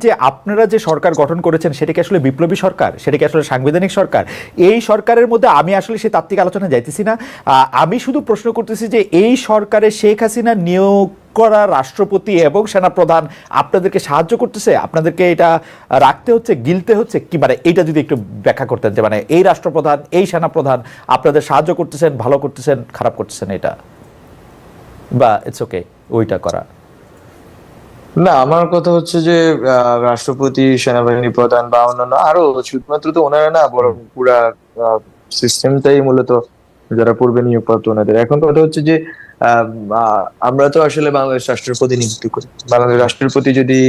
যে আপনারা যে সরকার গঠন করেছেন সেটা কি আসলে বিপ্লবী সরকার, সেটা কি আসলে সাংবিধানিক সরকার? এই সরকারের মধ্যে আমি আসলে সেই তাত্ত্বিক আলোচনায় যাইতেছি না। আমি শুধু প্রশ্ন করতেছি যে এই সরকারে শেখ হাসিনা নিয়োগ করা রাষ্ট্রপতি এবং সেনাপ্রধান আপনাদেরকে সাহায্য করতেছে, আপনাদেরকে এটা রাখতে হচ্ছে, গিলতে হচ্ছে কি, মানে এইটা যদি একটু ব্যাখ্যা করতেন যে মানে এই রাষ্ট্রপ্রধান এই সেনাপ্রধান আপনাদের সাহায্য করতেছেন, ভালো করতেছেন, খারাপ করতেছেন, এটা বা ইটস ওকে ওইটা করা। না, আমার কথা হচ্ছে যে রাষ্ট্রপতি, সেনাবাহিনী প্রধান বা অন্যান্য আরো শুধুমাত্র তো ওনারা না, বরং পুরা সিস্টেমটাই মূলত যারা পূর্বে নিয়োগপ্রাপ্ত ওনাদের। এখন কথা হচ্ছে যে আমরা তো আসলে বাংলাদেশ রাষ্ট্রের প্রতিনিধিত্ব করি। বাংলাদেশ রাষ্ট্রের প্রতি যদি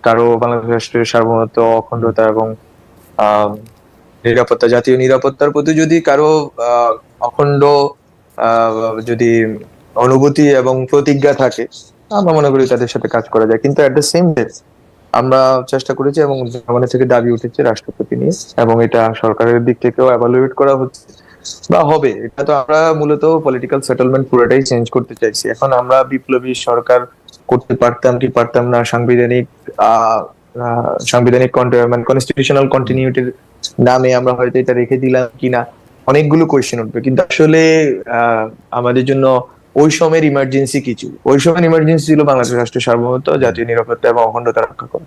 কারো, বাংলাদেশ রাষ্ট্রের সার্বভৌমত্ব, অখণ্ডতা এবং আহ নিরাপত্তা, জাতীয় নিরাপত্তার প্রতি যদি কারো অখণ্ড যদি অনুভূতি এবং প্রতিজ্ঞা থাকে, আমরা মনে করি তাদের সাথে কাজ করা যায়। কিন্তু এট দ্য সেম ডে আমরা চেষ্টা করেছি এবং জনগণের থেকে দাবি উঠেছে রাষ্ট্রপতি নিয়ে, এবং এটা সরকারের দিক থেকেও এভালুয়েট করা হচ্ছে বা হবে। এটা তো আমরা মূলত পলিটিক্যাল সেটেলমেন্ট পুরোটাই চেঞ্জ করতে চাইছি। এখন আমরা বিপ্লবী সরকার করতে পারতাম কি পারতাম না, সাংবিধানিক মানে কনস্টিটিউশনাল কন্টিনিউটির নামে আমরা হয়তো এটা রেখে দিলাম কিনা, অনেকগুলো কোয়েশ্চেন উঠবে। কিন্তু আসলে আমাদের জন্য ওই সময়ের ইমার্জেন্সি কিছু, ওই সময়ের ইমার্জেন্সি ছিল বাংলাদেশ রাষ্ট্রের সার্বভৌমত্ব, জাতীয় নিরাপত্তা এবং অখণ্ডতা রক্ষা করা।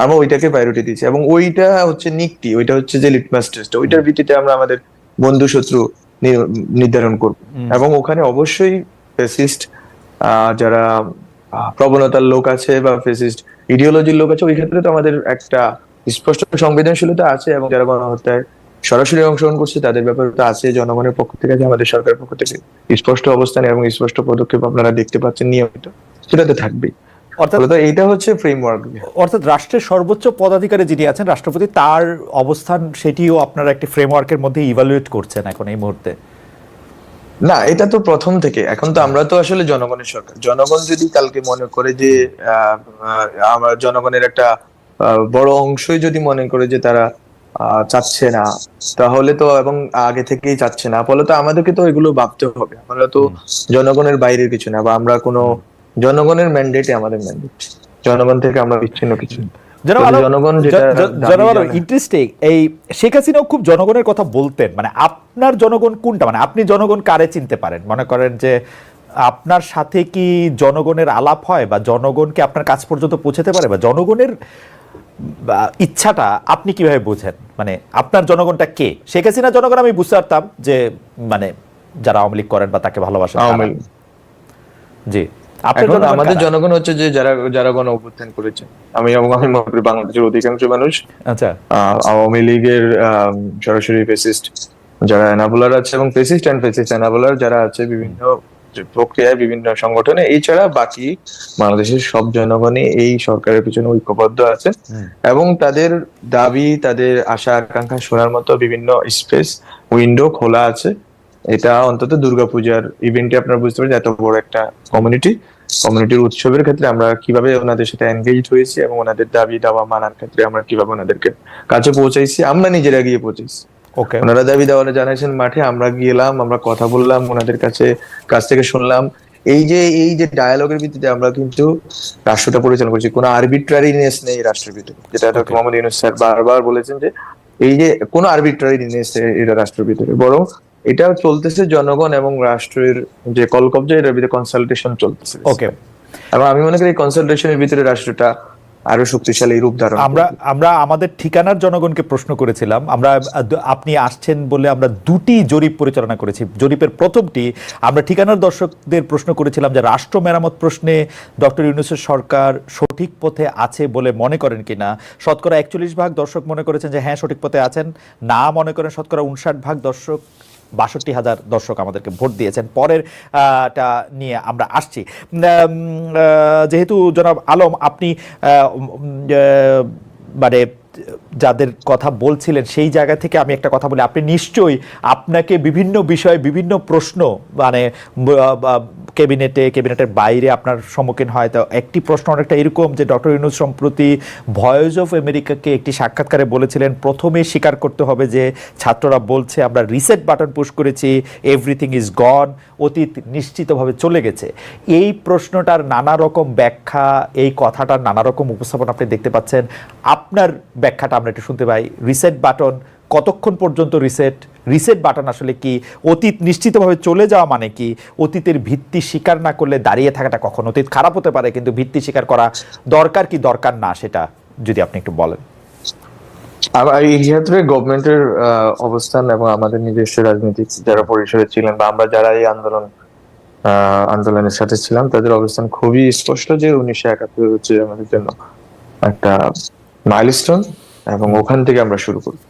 আমরা ওইটাকে প্রায়োরিটি দিচ্ছি এবং ওইটা হচ্ছে নিকটি, ওইটা হচ্ছে যে লিটমাস টেস্ট। ওইটার ভিত্তিতে আমরা আমাদের বন্ধু শত্রু নির্ধারণ করব। এবং ওখানে অবশ্যই ফ্যাসিস্ট যারা প্রবণতার লোক আছে বা ফ্যাসিস্ট ইডিওলজির লোক আছে, ওই ক্ষেত্রে তো আমাদের একটা স্পষ্ট সংবেদনশীলতা আছে, এবং যারা গণহত্যায় সরাসরি অংশগ্রহণ করছে তাদের ব্যাপারে তো আছে। জনগণের পক্ষ থেকে আছে, আমাদের সরকারের পক্ষ থেকে স্পষ্ট অবস্থান এবং স্পষ্ট পদক্ষেপ আপনারা দেখতে পাচ্ছেন নিয়মিত, সেটা তো থাকবেই। অর্থাৎ এইটা হচ্ছে ফ্রেমওয়ার্ক। অর্থাৎ রাষ্ট্রের সর্বোচ্চ পদাধিকারী যিনি আছেন রাষ্ট্রপতি, তার অবস্থান সেটিও আপনারা একটি ফ্রেমওয়ার্কের মধ্যে ইভালুয়েট করছেন এখন এই মুহূর্তে? না, এটা তো প্রথম থেকে। এখন তো আমরা তো আসলে জনগণের সরকার। জনগণ যদি কালকে মনে করে যে আমার জনগণের একটা বড় অংশই যদি মনে করে যে তারা চাচ্ছে না, তাহলে তো, এবং আগে থেকেই চাচ্ছে না, ফলে তো আমাদেরকে তো এগুলো ভাবতে হবে। আমরা তো জনগণের বাইরের কিছু না, বা আমরা কোনো জনগণের ম্যান্ডেটে আমাদের ম্যান্ডেট, জনগণ থেকে আমরা বিচ্ছিন্ন কিছু। জনগণ যেটা ইন্টারেস্টিং, এই শেখ হাসিনাও খুব জনগণের কথা বলতেন। মানে আপনার জনগণ কোনটা, মানে আপনি জনগণ কারে চিনতে পারেন? মনে করেন যে আপনার সাথে কি জনগণের আলাপ হয়, বা জনগণকে আপনার কাছ পর্যন্ত পৌঁছাতে পারে, বা জনগণের ইচ্ছাটা আপনি কিভাবে বোঝেন? মানে আপনার জনগণটা কে? শেখ হাসিনা জনগণ আমি বুঝতে পারতাম যে মানে যারা আওয়ামী লীগ করেন বা তাকে ভালোবাসেন। জি, আমাদের জনগণ হচ্ছে যে যারা যারা গণ অভ্যুত্থান করেছে। আমি মনে করি বাংলাদেশের অধিকাংশ মানুষ আচ্ছা আওয়ামী লীগের সরাসরি ফেসিস্ট যারা এনাবলার আছে, এবং ফেসিস্ট এন্ড ফেসিস্ট এনাবলার যারা আছে বিভিন্ন প্রক্রিয়ায়, বিভিন্ন সংগঠনে, এছাড়া বাকি বাংলাদেশের সব জনগণই এই সরকারের পিছনে ঐক্যবদ্ধ আছে, এবং তাদের দাবি, তাদের আশা আকাঙ্ক্ষা শোনার মতো বিভিন্ন স্পেস, উইন্ডো খোলা আছে। এটা অন্তত দুর্গাপূজার ইভেন্টে আপনারা বুঝতে পারেন এত বড় একটা কমিউনিটির উৎসবের ক্ষেত্রে আমরা কিভাবে ওনাদের সাথে এনগেজ হয়েছি, এবং ওনাদের দাবি দাওয়া মানার ক্ষেত্রে আমরা কিভাবে ওনাদেরকে কাছে পৌঁছাইছি। আমরা নিজেরা গিয়ে পৌঁছেছি, ওনারা দাবি দাওয়া জানাইছেন মাঠে, আমরা গেলাম, আমরা কথা বললাম ওনাদের কাছ থেকে শুনলাম। এই যে ডায়ালগের ভিত্তিতে আমরা কিন্তু রাষ্ট্রটা পরিচালনা করছি। কোনো আরবিট্রারিনেস নেই রাষ্ট্রের ভিতরে, যেটা ডক্টর মোহাম্মদ ইউনূস স্যার বারবার বলেছেন যে এই যে কোনো আরবিট্রারিনেস এটা রাষ্ট্রের ভিতরে, বরং এটা চলতেছে জনগণ এবং রাষ্ট্রের যে কলকব্জা, এটার ভিতরে কনসালটেশন চলতেছে। এবং আমি মনে করি এই কনসালটেশনের ভিতরে রাষ্ট্রটা আরো শক্তিশালী রূপ ধারণ। আমরা আমাদের ঠিকানার জনগণকে প্রশ্ন করেছিলাম। আপনি আসছেন বলে আমরা দুটি জরিপ পরিচালনা করেছি। জরিপের প্রথমটি আমরা ঠিকানার দর্শকদের প্রশ্ন করেছিলাম যে রাষ্ট্র মেরামত প্রশ্নে ডক্টর ইউনূসের সরকার সঠিক পথে আছে বলে মনে করেন কিনা। শতকরা 41% দর্শক মনে করেছেন যে হ্যাঁ সঠিক পথে আছেন, না মনে করেন শতকরা 59% দর্শক, 62,000 দর্শক আমাদেরকে ভোট দিয়েছেন। পরের টা নিয়ে আমরা আসছি। যেহেতু জনাব আলম আপনি মানে যাদের কথা বলছিলেন সেই জায়গা থেকে আমি একটা কথা বলি, আপনি নিশ্চয়ই আপনাকে বিভিন্ন বিষয়ে বিভিন্ন প্রশ্ন মানে ক্যাবিনেটের বাইরে আপনার সম্মুখীন হয়। তো একটি প্রশ্ন অনেকটা এরকম যে ডক্টর ইউনূস সম্প্রতি ভয়েস অফ আমেরিকাকে একটি সাক্ষাৎকারে বলেছিলেন প্রথমে স্বীকার করতে হবে যে ছাত্ররা বলছে আমরা রিসেট বাটন পুশ করেছি, এভরিথিং ইজ গন, অতীত নিশ্চিতভাবে চলে গেছে। এই প্রশ্নটার নানা রকম ব্যাখ্যা, এই কথাটার নানা রকম উপস্থাপন আপনি দেখতে পাচ্ছেন। আপনার ব্যাখ্যাটা আমরা একটু শুনতে পাই। রিসেট বাটন কতক্ষণ পর্যন্ত রিসেট বাটন আসলে কি? অতীত নিশ্চিতভাবে চলে যাওয়া মানে কি? অতীতের ভিত্তি স্বীকার না করলে দাঁড়িয়ে থাকাটা কখন? অতীত খারাপ হতে পারে কিন্তু ভিত্তি স্বীকার করা দরকার কি দরকার না, সেটা যদি আপনি একটু বলেন। এই ক্ষেত্রে গভর্নমেন্টের অবস্থান এবং আমাদের নিজস্ব রাজনীতিক যারা পরিসরে ছিলেন বা আমরা যারা এই আন্দোলনের সাথে ছিলাম তাদের অবস্থান খুবই স্পষ্ট যে 1971 হচ্ছে আমাদের জন্য একটা মাইলস্টোন এবং ওখান থেকে আমরা শুরু করি।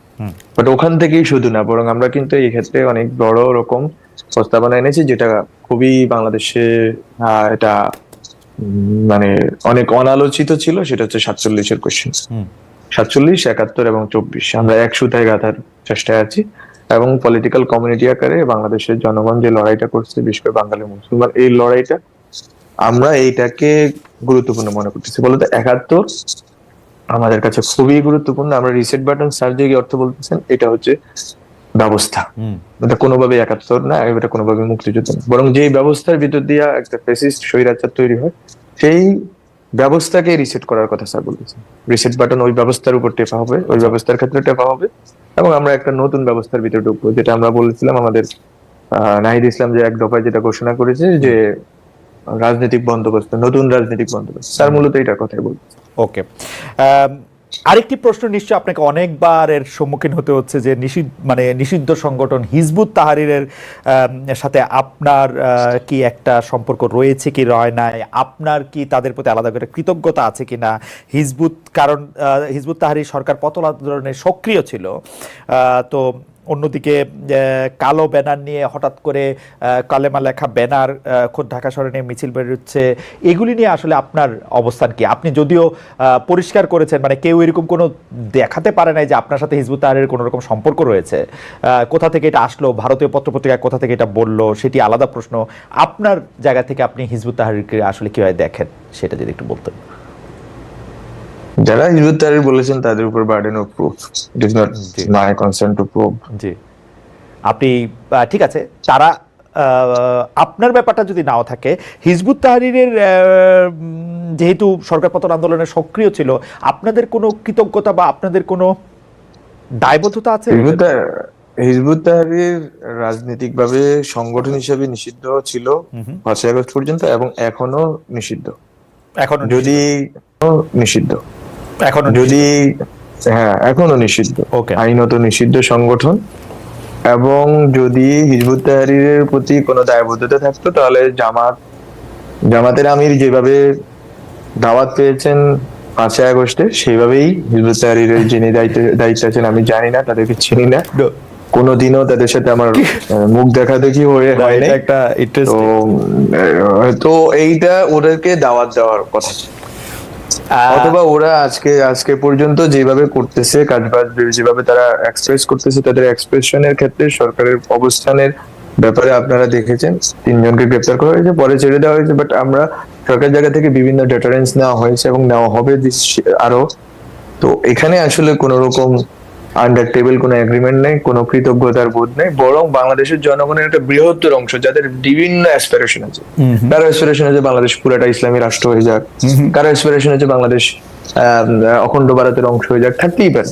বাট ওখান থেকেই শুধু না, বরং আমরা কিন্তু এই ক্ষেত্রে অনেক বড় রকম প্রস্তাবনা এনেছি যেটা খুবই বাংলাদেশে এটা মানে অনেক অনালোচিত ছিল। সেটা হচ্ছে 47-এর কোশ্চেন। 47, 71 এবং 24 আমরা এক সুতায় গাঁথার চেষ্টায় আছি এবং পলিটিক্যাল কমিউনিটি আকারে বাংলাদেশের জনগণ যে লড়াইটা করছে, বিশেষ করে বাঙালি মুসলমান, এই লড়াইটা আমরা এইটাকে গুরুত্বপূর্ণ মনে করতেছি। বলতে 71 আমাদের কাছে খুবই গুরুত্বপূর্ণ। আমরা রিসেট বাটন সার্জারি কি অর্থ বলতেছেন, এটা হচ্ছে ব্যবস্থা। এটা কোনোভাবে 71 না, এটা কোনোভাবে মুক্তিযুদ্ধ না, বরং যে ব্যবস্থার ভিতর দিয়ে একটা ফ্যাসিস্ট স্বৈরাচার তৈরি হয় সেই ব্যবস্থাকে রিসেট করার কথা স্যার বলেছেন। রিসেট বাটন ওই ব্যবস্থার উপর টেপা হবে, ওই ব্যবস্থার ক্ষেত্রে টেপা হবে এবং আমরা একটা নতুন ব্যবস্থার ভিতরে ঢুকবো। যেটা আমরা বলেছিলাম আমাদের নাহিদ ইসলাম যে এক দফায় যেটা ঘোষণা করেছে যে রাজনৈতিক বন্দোবস্ত, নতুন রাজনৈতিক বন্দোবস্ত, স্যার মূলত এটার কথাই বলছে। ওকে, আরেকটি প্রশ্ন নিশ্চয় আপনাকে অনেকবার এর সম্মুখীন হতে হচ্ছে যে নিষিদ্ধ সংগঠন হিজবুত তাহরিরের সাথে আপনার কি একটা সম্পর্ক রয়েছে কি রয় নাই, আপনার কি তাদের প্রতি আলাদা করে কৃতজ্ঞতা আছে কিনা? কারণ হিজবুত তাহরির সরকার পতন আন্দোলনে সক্রিয় ছিল, তো অন্যদিকে কালো ব্যানার নিয়ে হঠাৎ করে কালেমা লেখা ব্যানার খোদ ঢাকা শহরে নিয়ে মিছিল বেরোচ্ছে, এগুলি নিয়ে আসলে আপনার অবস্থান কি? আপনি যদিও পরিষ্কার করেছেন মানে কেউ এরকম কোনো দেখাতে পারে নাই যে আপনার সাথে হিজবুত তাহরিরের কোনো রকম সম্পর্ক রয়েছে। কোথা থেকে এটা আসলো, ভারতীয় পত্রপত্রিকায় কোথা থেকে এটা বললো, সেটি আলাদা প্রশ্ন। আপনার জায়গা থেকে আপনি হিজবুত তাহরিরকে আসলে কিভাবে দেখেন সেটা যদি একটু বলতেন। যারা হিজবুত তাহরির বলেছেন তাদের উপর burden of proof, it is not my concern to prove. জি, আপনি ঠিক আছে, তারা আপনার ব্যাপারটা যদি নাও থাকে, হিজবুত তাহরিরের যেহেতু সরকার পতন আন্দোলনে সক্রিয় ছিল, আপনাদের কোনো কৃতজ্ঞতা বা আপনাদের কোনো দায়বদ্ধতা আছে? হিজবুত তাহরির রাজনৈতিকভাবে সংগঠন হিসেবে নিষিদ্ধ ছিল 5ই আগস্ট পর্যন্ত এবং এখনো নিষিদ্ধ। এখনো নিষিদ্ধ, আইনত নিষিদ্ধ সংগঠন। এবং যদি হিজবুত তাহরিরের প্রতি কোনো দায়বদ্ধতা থাকতো তাহলে জামাতের আমির যেভাবে দাওয়াত পেয়েছেন 5ই আগস্টে, সেইভাবেই হিজবুত তাহরিরের যিনি দায়িত্বে আছেন, আমি জানি না, তাদেরকে চিনি না, কোনোদিনও তাদের সাথে আমার মুখ দেখা দেখি হয় নাই। তো এইটা ওদেরকে দাওয়াত দেওয়ার কথা, অথবা ওরা আজকে পর্যন্ত যেভাবে করতেছে কাজবাজ, যেভাবে তারা এক্সপ্রেস করতেছে, তাদের এক্সপ্রেশনের ক্ষেত্রে সরকারের অবস্থানের ব্যাপারে আপনারা দেখেছেন 3 জনকে গ্রেপ্তার করা হয়েছে, পরে ছেড়ে দেওয়া হয়েছে। বাট আমরা সরকার জায়গা থেকে বিভিন্ন ডেটারেন্স নেওয়া হয়েছে এবং নেওয়া হবে আরো। তো এখানে আসলে কোন রকম আন্ডার টেবিল কোনো এগ্রিমেন্ট নেই, কোনো কৃতজ্ঞতার বোধ নেই, বরং বাংলাদেশের জনগণের একটা বৃহত্তর অংশ যাদের বিভিন্ন অ্যাসপিরেশন আছে। কারো অ্যাসপিরেশন আছে বাংলাদেশ পুরাটা ইসলামী রাষ্ট্র হয়ে যাক, কারো অ্যাসপিরেশন আছে বাংলাদেশ অখণ্ড ভারতের অংশ হয়ে যাক, থাকতেই পারে।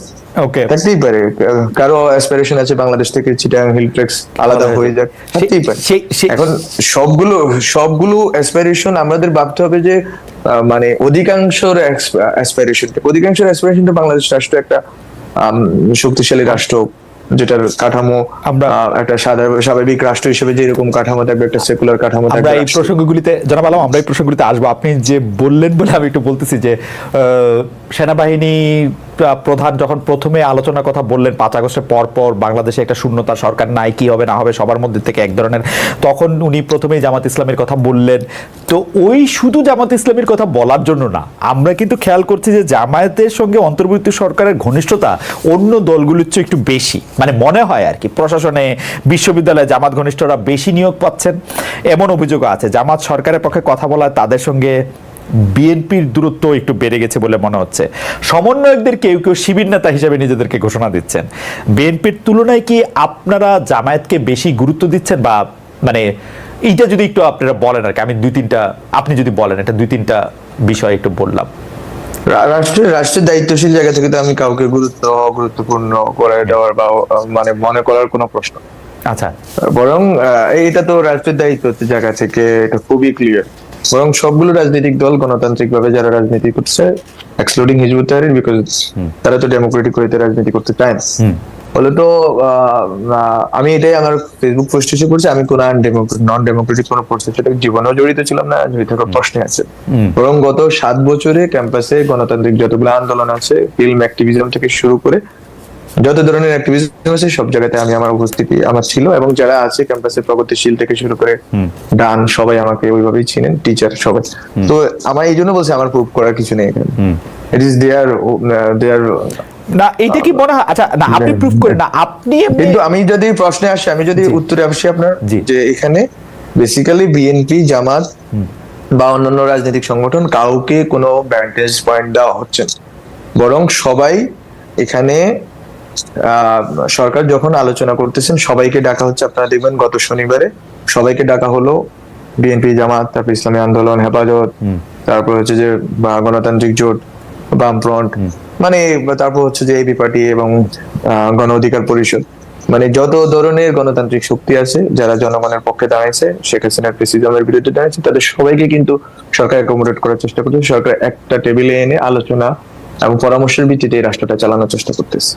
কারো অ্যাসপিরেশন আছে বাংলাদেশ থেকে চিটাগাং হিল ট্রেক্স আলাদা হয়ে যাক, থাকতেই পারে। এখন সবগুলো অ্যাসপিরেশন আমাদের ভাবতে হবে যে মানে অধিকাংশের অ্যাসপিরেশনটা বাংলাদেশ রাষ্ট্র একটা শক্তিশালী রাষ্ট্র, যেটার কাঠামো আমরা একটা স্বাভাবিক রাষ্ট্র হিসেবে যেরকম কাঠামো থাকবে, একটা সেকুলার কাঠামো থাকবে। আমরা এই প্রসঙ্গগুলিতে জনাব আলম, আমরা এই প্রসঙ্গগুলিতে আসবো। আপনি যে বললেন বলে আমি একটু বলতেছি যে সেনাবাহিনী প্রধান যখন প্রথমে আলোচনার কথা বললেন 5 আগস্টের পর পর বাংলাদেশে একটা শূন্যতার সরকার নাই, কি হবে না হবে সবার মধ্যে থেকে এক ধরনের, তখন উনি প্রথমেই জামাত ইসলামের কথা বললেন। তো ওই শুধু জামাত ইসলামের কথা বলার জন্য না, আমরা কিন্তু খেয়াল করছি যে জামায়াতের সঙ্গে অন্তর্বর্তী সরকারের ঘনিষ্ঠতা অন্য দলগুলোর চেয়ে একটু বেশি, মানে মনে হয় আর কি। প্রশাসনে, বিশ্ববিদ্যালয়ে জামাত ঘনিষ্ঠরা বেশি নিয়োগ পাচ্ছেন এমন অভিযোগ আছে। জামাত সরকারের পক্ষে কথা বলা, তাদের সঙ্গে বিএনপির দূরত্ব একটু বেড়ে গেছে বলে মনে হচ্ছে। সমন্বয়কদের কেউ কেউ শিবির নেতা হিসেবে নিজেদেরকে ঘোষণা দিচ্ছেন। বিএনপির তুলনায় কি আপনারা জামায়াতকে বেশি গুরুত্ব দিচ্ছেন, বা মানে এইটা যদি একটু আপনারা বলেন আর কি। আমি আপনি যদি বলেন, এটা 2-3টা বিষয় একটু বললাম। রাষ্ট্রের দায়িত্বশীল জায়গা থেকে তো আমি কাউকে গুরুত্বপূর্ণ করে দেওয়ার বা মানে মনে করার কোনো প্রশ্ন, আচ্ছা, বরং এটা তো রাষ্ট্রের দায়িত্ব জায়গা থেকে এটা খুবই ক্লিয়ার। বরং সবগুলো রাজনৈতিক দল গণতান্ত্রিক ভাবে যারা রাজনীতি করছে, এক্সক্লুডিং হিজবুত তাহরির, বিকজ তারা তো ডেমোক্রেটিক ওয়েতে রাজনীতি করতে চায় না, বলে তো আমি এটাই আমার ফেসবুক পোস্ট এসে করছি, আমি কোন নন ডেমোক্রেটিক কোনো প্রসেসের সাথে জীবনেও জড়িত ছিলাম না, জড়িত থাকার প্রশ্নে আছে। বরং গত 7 বছরে ক্যাম্পাসে গণতান্ত্রিক যতগুলো আন্দোলন আছে, ফিল্ম অ্যাক্টিভিজম থেকে শুরু করে যত ধরনের অ্যাক্টিভিজম আছে, সব জায়গাতে আমার উপস্থিতি আমার ছিল। এবং যারা আছে ক্যাম্পাসে, প্রগতিশীল থেকে শুরু করে ডান, সবাই আমাকে ওইভাবেই চিনেন, টিচার সবাই। তো আমার এই জন্য বলছি, আমার প্রুভ করার কিছু নেই এখানে। ইট ইজ দেয়ার না, এইটা কি মনে হয়? আচ্ছা, না আপনি প্রুফ করেন না, আপনি কিন্তু আমি যদি প্রশ্নে আসি, আমি যদি উত্তরে আসি আপনার, যে এখানে বেসিক্যালি বিএনপি, জামাত বা অন্যান্য রাজনৈতিক সংগঠন কাউকে কোনো ভ্যান্টেজ পয়েন্ট দেওয়া হচ্ছে না, বরং সবাই এখানে সরকার যখন আলোচনা করতেছেন সবাইকে ডাকা হচ্ছে। আপনারা দেখবেন গত শনিবারে সবাইকে ডাকা হলো, বিএনপি, জামাত, তারপর ইসলামী আন্দোলন, হেফাজত, তারপর হচ্ছে যে গণতান্ত্রিক জোট, বামফ্রন্ট, মানে তারপর হচ্ছে যে এবি পার্টি এবং গণ অধিকার পরিষদ, মানে যত ধরনের গণতান্ত্রিক শক্তি আছে যারা জনগণের পক্ষে দাঁড়াইছে, শেখ হাসিনার ফ্যাসিজমের বিরুদ্ধে দাঁড়াইছে, তাদের সবাইকে কিন্তু সরকার অ্যাকোমোডেট করার চেষ্টা করছে। সরকার একটা টেবিলে এনে আলোচনা এবং পরামর্শের ভিত্তিতে এই রাষ্ট্রটা চালানোর চেষ্টা করতেছে।